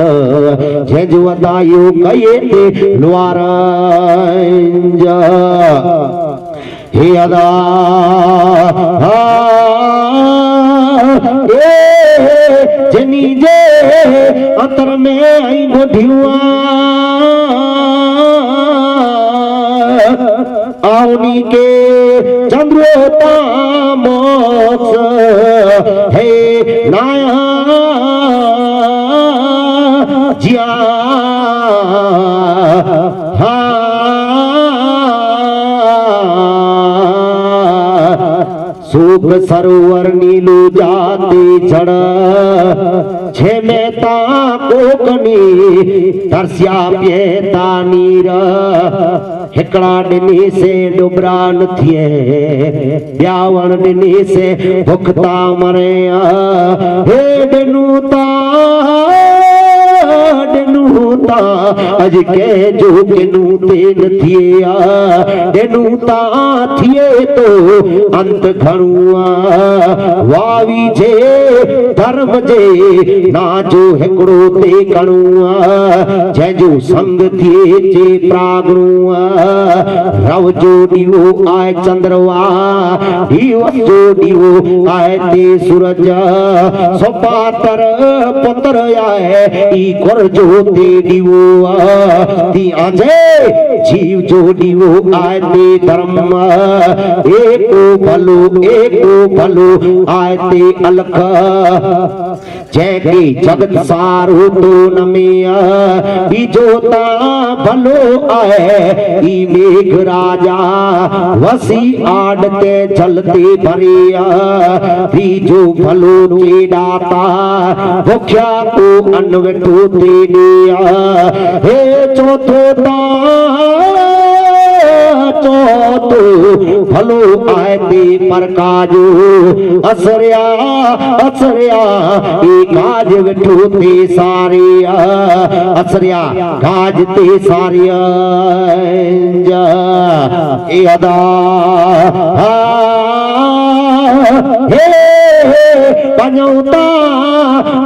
जेज वदायो कये ते लुआरा हे अदा जनी जे अंतर में आई बुधियुआ आउनी के चंद्रोता मोक्ष हे नाया जिया सुख सरोवर नीलू जाती झड़ छे मेता कोकनी तरसिया पिएता नीर हिकड़ा डिनी से डुबरा न थिए ब्यावण डिनी से भुखता मरे हे डिनूता अज के जो केनू तेन थिया डेनूता थिए तो अंत घणुआ वावी जे धर्म जे ना जो हिकड़ो ते कणुआ जंहिंजो संग थिए जे प्रागणुआ रव जो दीवो आए चंद्रवा दिवस जो दीवो आए ते सूरज सोपातर पुत्र आए ई कर जो ते दीवो ती आजे जीव जो दीवो आए ते धर्म एको भलो आए ते अलख जैके जगत सारो तो नमिया जोता भलो आए ई मेघ राजा वसी आड़ते चलते भरिया जो भलो के दाता भुख्या को अन्न वेठो ते दिया हे चौथो चौथो भलो आए ते परकाजो असरिया ए काज वेठो ते सारिया असरिया काज ते सारिया ए अदा हे पंजौता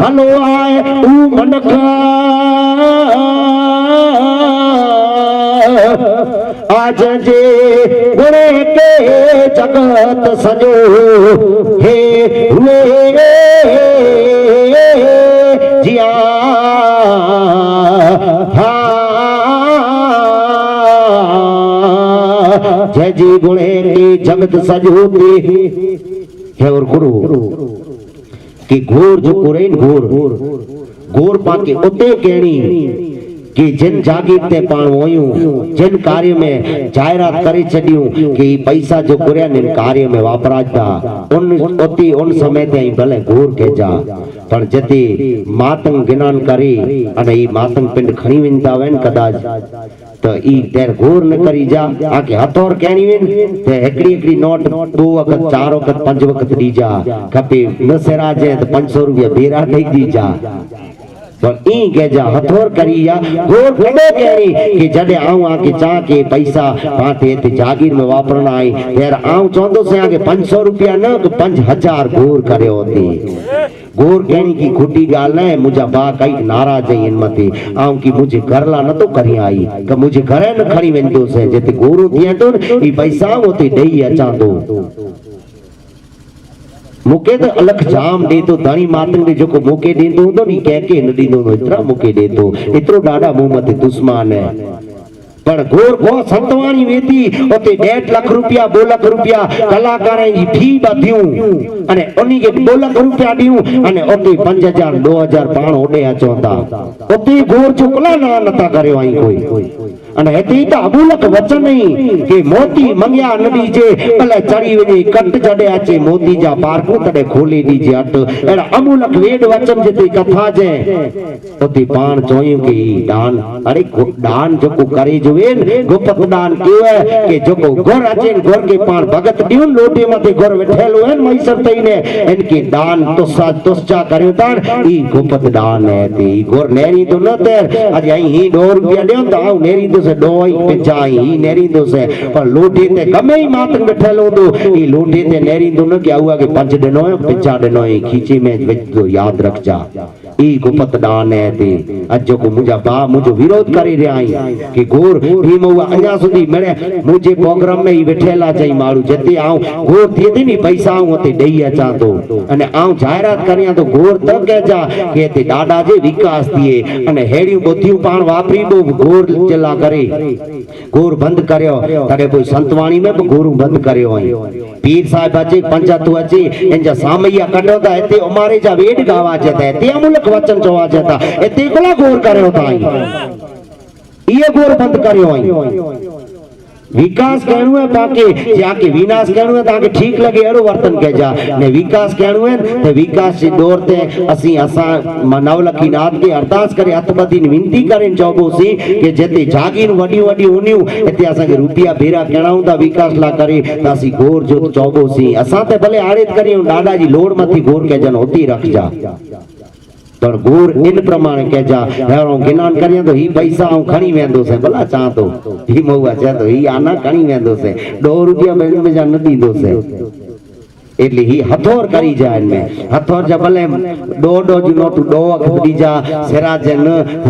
भलो आए ऊ मनख आज जे गुणे के जगत सजो हे हुए जिया जय जी गुणे के जगत सजो है और गुरु कि घोर जो कुरेन घोर पाके उते कहणी कि जिन जागीर ते पाण वयूं जिन कार्य में जाहिरात करे छडियूं कि पैसा जो घुरियन इन कार्य में वापराजता उन समय ते भले घूर के जा पर जति मातंग गिनान करी अने ई मातंग पिंड खणी विनता वेन कदाच तो ई देर घूर न करी जा आके हथौर कहणी वेन ते एकड़ी एकड़ी नोट 2 वक्त 4 वक्त 5 वक्त दी जा खपे न सेरा जे तो 500 रुपया बेरा दई दी जा पर ई के जा हथौर करी जा घूर कदे कहणी कि जडे आऊं आके चा के पैसा पाटे ते जागीर में वापरना आई देर आऊं चोंदो से आके 500 रुपया न तो 5000 घूर करे होती घूर कहनी की खुटी गाल न मुझा बा कई नाराज है इन मते आऊं की मुझे घरला न तो करी आई कि मुझे घरे न खणी वेंदो से जते घूर थिए तो ई पैसा होते देई अचा तो मुके तो अलग जाम दे तो धणी मातंग दे जोको मुके देंदो तो नी कह के न दींदो इतरा मुके दे तो इतरो डाडा मुंह मते दुश्मन है पर घोर को संतवाणी वेती ओते 1.5 लाख रुपया 2 लाख रुपया कलाकार जी फी बधियूं अने उनी के 2 लाख रुपया दियूं अने ओते 5000 2000 पाण ओडे अचोता ओते घोर चुकला ना नता करयो आई कोई अने हेती त अबूलक वचन नहीं कि मोती मंगया न दीजे भले चढ़ी वने कट जडे अचे मोती जा पारकू तडे खोली दीजे अट एड़ा अबूलक वेद वचन जते कथा जे ओते पाण जोयो कि दान अरे दान जो करे जुवेन गुप्त दान केवे कि जोको गोर अचे गोर के पाण भगत दियुन लोटे मथे गोर वेठेलो है मैसर तईने इनके दान तुस्चा करयो तान ई गुप्त दान है ते गोर नेरी तो न तेर अज आई ही 2 रुपया देओ त आऊ नेरी तो से डोई पिचाई ही नेरी तो से पर लोटे ते गमे ही मातंग वेठेलो तो ई लोटे ते नेरी तो न के आऊ आगे 5 दिनो पिचा दिनो खीचे में विच तो याद रख जा ई गुप्त दान है ते अज जोको मुजा बा मुजो विरोध करे रे आई कि गोर ही मौआ अजा सुधी मेरे मुझे प्रोग्राम में ही वेठेला चई मारू जते आऊं गोर थिए थी नी पैसा आऊं ओते देई अचा तो अने आऊं जाहिरात करिया तो गोर त कह जा कि ते दादा जे विकास थिए अने हेड़ियूं बुद्धियूं पाण वापरी दो गोर चला करे गोर बंद करयो तडे कोई संतवाणी में गोरू बंद करयो आई पीर साहब अचे पंचायत अचे इंजा सामैया कढो ता एते उमारे जा वेड गावा जता एते अमुलक वचन चवा जता एते कोला गोर करयो ता ये गोर बंद करयो आई विकास कहणो है ताके जाके विनाश कहणो है ताके ठीक लगे एड़ो वर्तन कह जा ने विकास कहणो है ते विकास जे दौर ते असी असा नवलखी नाथ के अरदास करे हथबदी विनती करें चौबोसी कि जते जागीर वडी वडी उनियो एते असा के रुपया भेरा कणाऊ ता विकास ला करे तासी गोर जो चौबोसी असा ते भले आड़ेत करियो डाडा जी लोड मथी गोर के जन होती रख जा पर गोर इन प्रमाण कह जा हेरो गिनान करिया तो ही पैसा आऊं खणी वेंदो से भला चा तो ही मौआ चा तो ही आना खणी वेंदो से 2 रुपया में जा न दीदो से એટલે ही हथौर करी जा इनमें हथौर जा भले 2 जी नोट 2 वक्त दी जा सेरा जन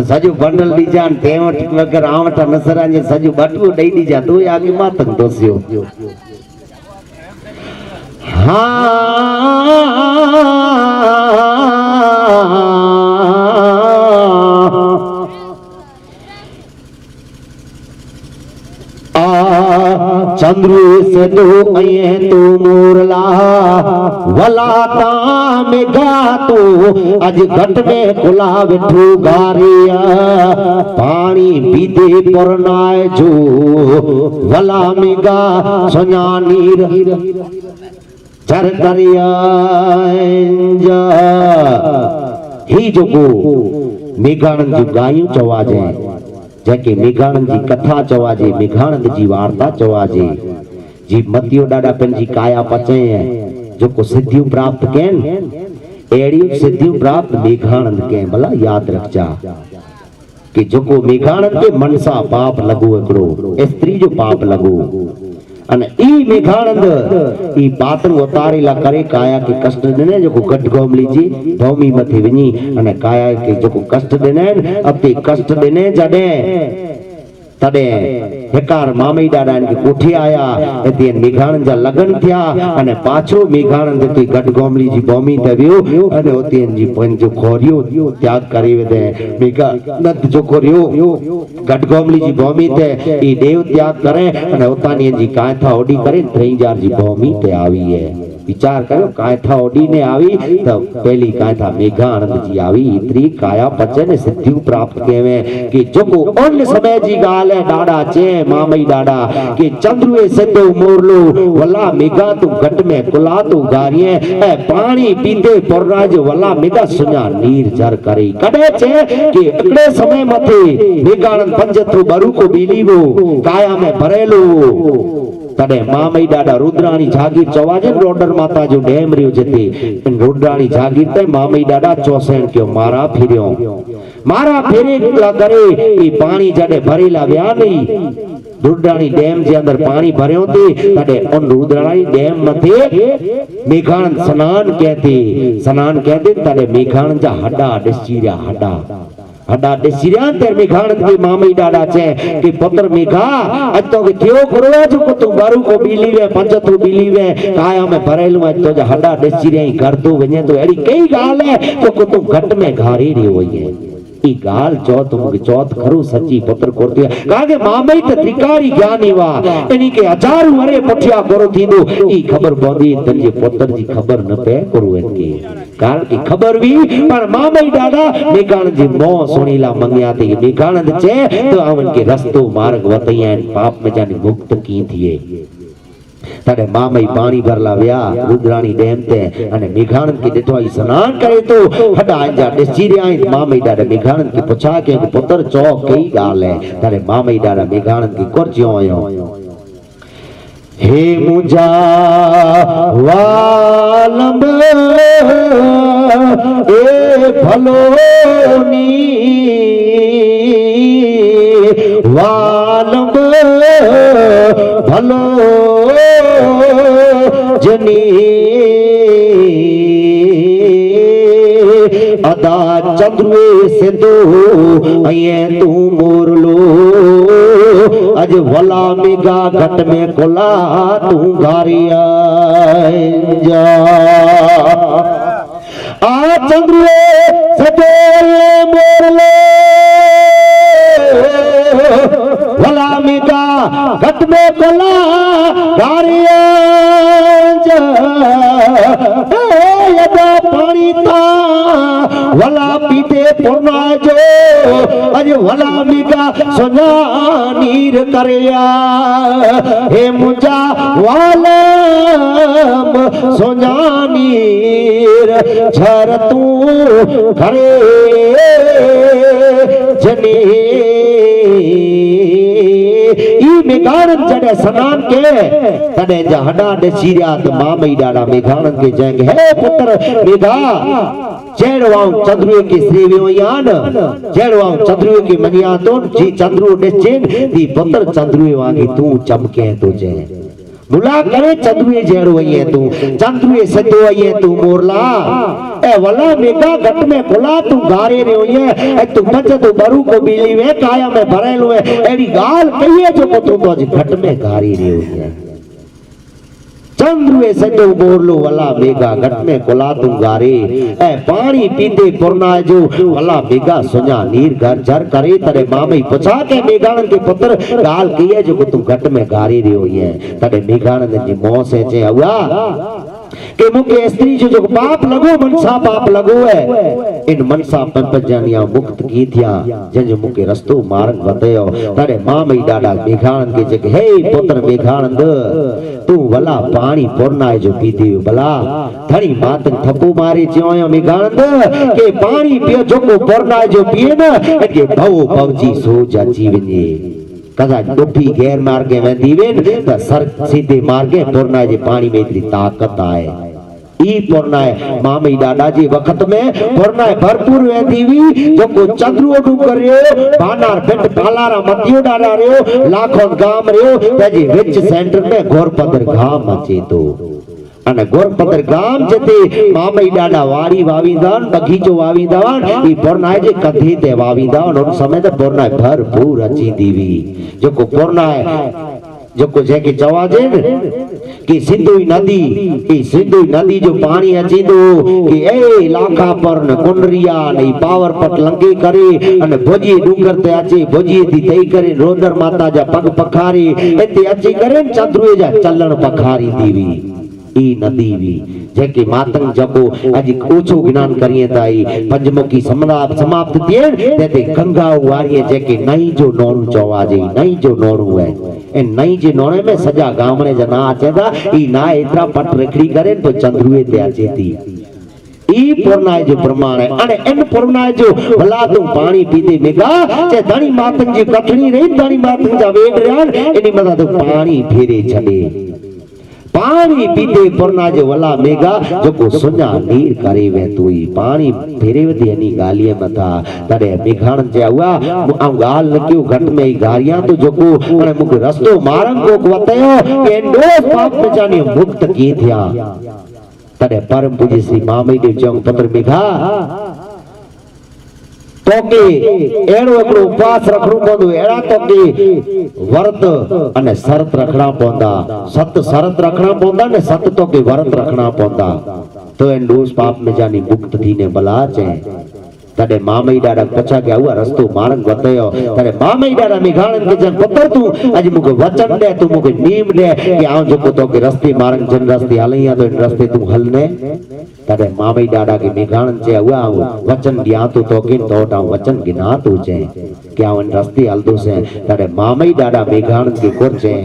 सजो बंडल दी जा तेवट वगर आवट नसरा जे सजो बटू दई दी जा तो आगे मातन दोसियो चंद्र से दो अये तो मोरला वलाता में गा तो अज घट में खुला बिठू गारिया पानी पीते परनाए जो वला में गा सोना नीर चर करिया ही जो को मेघानंद जो गायूं चवा जाए जेके मेघानंद जी कथा चवाजे मेघानंद जी वार्ता चवाजे जी मतियो डाडा पंजी काया पचे जो को सिद्धियों प्राप्त केन एड़ी सिद्धियों प्राप्त मेघानंद के भला याद रख जा कि जो को मेघानंद के मनसा पाप लगो एकड़ो स्त्री जो पाप लगो अने ई मेघानंद ई पातन उतारेला करे काया के कष्ट देने जो को गट गोमली जी भूमि मथे विनी अने काया के जो को कष्ट देने अपते कष्ट देने जडे तडे हेकार मामी डाडा इनके कोठी आया एते मेघानंद जा लगन थिया अने पाछो मेघानंद ते गट गोमली जी भूमि ते वियो अने ओते जी पंजो खोरियो त्याग करी वेदे मेघानंद जो खोरियो गट गोमली जी भूमि ते ई देव त्याग करे अने ओतानी जी कांथा ओडी करे 3000 जी भूमि ते आवी है विचार करो कांठा ओडीने आवी तो पहली कांठा मेघा आनंद जी आवी इतरी काया पचन सिद्धियों प्राप्त केवे कि जोको उन समय जी गाल है डाडा चे मामई डाडा कि चंद्रुए सिद्धो मोरलो वला मेघा तू घट में कुला तू गारिए ए पानी पीते पुरराज वला मेघा सुना नीर जर करे कदे चे कि अकड़े समय मथे मेघानंद पंजथो बरु को बीलीवो काया में भरेलो तडे मामई डाडा रुद्राणी जागीर चवाजन रोडर माता जो डेम रियो जते रुद्राणी जागीर ते मामई डाडा चौसेन क्यों मारा फेरे ला करे ई पानी जडे भरेला व्या नहीं रुद्राणी डैम जे अंदर पानी भरियो थे तडे उन रुद्राणी डैम मथे मेघानंद स्नान कहते तडे मेघानंद जा हड्डा डिसीरिया हड्डा डिसीरिया तेर मेघानंद की मामई डाडा छे कि पुत्र मेघा अज तो के थियो करो जो को तू बारू को बीली वे पंजथो बीली वे काया में भरेलू अज तो हड्डा डिसीरिया ही कर दो वने तो एड़ी कई गाल है तो को तू घट में घारी रे होई है ई गाल चौथ मुके चौथ खरू सच्ची पुत्र कोरती कागे मामई त त्रिकारी ज्ञानी वा एनी के हजार वरे पुठिया कोरो थींदो ई खबर पौंदी तंजे पुत्र जी खबर न पे करू इनके कारण की खबर भी पर मामई डाडा मेघानंद जी मो सुनीला मंगया थे मेघानंद चे तो अवन के रस्तो मार्ग वतैया पाप में जाने मुक्त की थिए तडे मामई पानी भरला व्या रुद्राणी डैम ते अने मेघानंद के डिठो स्नान करे तो हड्डा जा डिसीरिया मामई डाडा मेघानंद के पूछा के पुत्र चौ कई गाल है तडे मामई डाडा मेघानंद की कोरजियो आयो हे मुजा वालंब ए भलोनी वालंब भलो जनी अदा चंद्रुए सिद्धो अये तू मोरलो अज वला मेघा घट में कोला तू गारिया जा आ चंद्रुए सिद्धो मोरलो वला मेघा घट में कोला गारिया यदा पानी था वला पीते पुरना जो अज वला मेघा सुना नीर करया हे मुझा वालम सुना नीर झर तू करे जने मेघानंद जड़े स्नान के तने जा हड्डा डिसीरिया त मामई डाडा मेघानंद के जंग है पुत्र मेघा जेड़वाऊ चंद्रुए की श्री वियान जेड़वाऊ चंद्रुए की मनिया तो जी चंद्रु डिचेन दी पुत्र चंद्रुए वांगी तू चमके तुझे मुला करे चंद्रुए जेड़ो है तू चंद्रुए सतो है तू मोरला ए वला मेघा घट में खुला तू गारे रे होए ए तू बच तू बरू को बीली वे काया में भरेलो है एडी गाल कहिए जो को तू तो घट में गारी रे होए चंद्रुए सजो मोरलो वला मेघा घट में कुला तू गारे ए पानी पीते पुरना जो वला मेघा सुना नीर घर झर करे तड़े मामई पूछा के मेघानंद के पुत्र गाल किए जो को तू घट में गारी रे होए तड़े मेघानंद जी मोह से चे हुआ के मुके स्त्री जो पाप लगो मनसा पाप लगो है इन मनसा पंपजानिया मुक्त की थिया जंज मुके रस्तो मार्ग बतायो तड़े मामई डाडा मेघानंद के जग हे पुत्र मेघानंद तू वला पानी पुरना जो पीती भला धनी मातन थप्पू मारे चयो मेघानंद के पानी पियो जो को पुरना जो पिए न के भव भवजी सो जा जीवने कदा डुबी गैर मार्गे में दीवेन त सर सीधे मार्गे पुरना जे पानी में इतनी ताकत आए ई पुरना मामई डाडा जी वक्त में पुरना भरपूर वे दीवी जो को चंद्रो डू करयो बानार बेट पालारा मतियो डाडा रियो लाखों गाम रियो तेजी विच सेंटर में घोरपदर गाम अचे तो अने घोरपदर गाम जते मामई डाडा वाड़ी वावीदान बगीचो वावीदान ई पुरना जे कथी ते वावीदान उन समय ते पुरना भरपूर अची दीवी जो को पुरना जो को जेके चवाजे कि सिंधुई नदी जो पानी अची दो कि ए लाखा पर न कुंडरिया नहीं पावर पट लंगे करे अने भोजी डूंगर ते अची भोजी थी तई करे रोदर माता जा पग पखारी एते अची करे चंद्रुए जा चलन पखारी दीवी ई नदी भी जेके मातंग जको अज ओछो ज्ञान करिए ताई पंचमुखी समाप्त थिए तेते गंगा वारी जेके नई जो नोणू चवा जे नई जो नोणू है ए नई जे नोणे में सजा गामड़े जना अचे था ई ना एतरा पट रखड़ी करे तो चंद्रुए ते अचे थी ई पुरनाय जो प्रमाण है अने इन पुरनाय जो भला तू पानी पीते मेगा चे धणी मातंग जी कठणी रही धणी मातंग जा वेग रयान एनी मदा तो पानी फेरे छडे पानी पीते पुरना जो वला मेगा जो को सुना नीर करे वे तोई पानी फेरे वे एनी गालिए मथा तड़े मेघाण जे हुआ आ गाल लक्यो घट में ई गारियां तो जो को अने मुक रस्तो मारंग को वतयो के दो पाप बचानी मुक्त की थिया तड़े परम पूज्य श्री मामई देव चौक पत्र मेघा तो के एड़ो एकड़ो उपवास रखणो पवंदो एड़ा तो के व्रत अने शरत रखना पवंदा सत शरत रखना पवंदा ने सत तो के व्रत रखना पवंदा तो एन दोष पाप में जानी मुक्त थीने भला चे तड़े मामई डाडा पछा के हुआ रस्तो मार्ग बतायो तड़े मामई डाडा मेघाण के जन पुत्र तू अज मुके वचन दे तू मुके नीम दे कि आ जो तो के रस्ते मार्ग जन रस्ते हलैया तो इन रस्ते तू हलने तड़े मामई डाडा के मेघाण जे हुआ वचन दिया तो के तोटा वचन गिना तू जे कि आ इन रस्ते हलदो से तड़े मामई डाडा मेघाण के कोर जे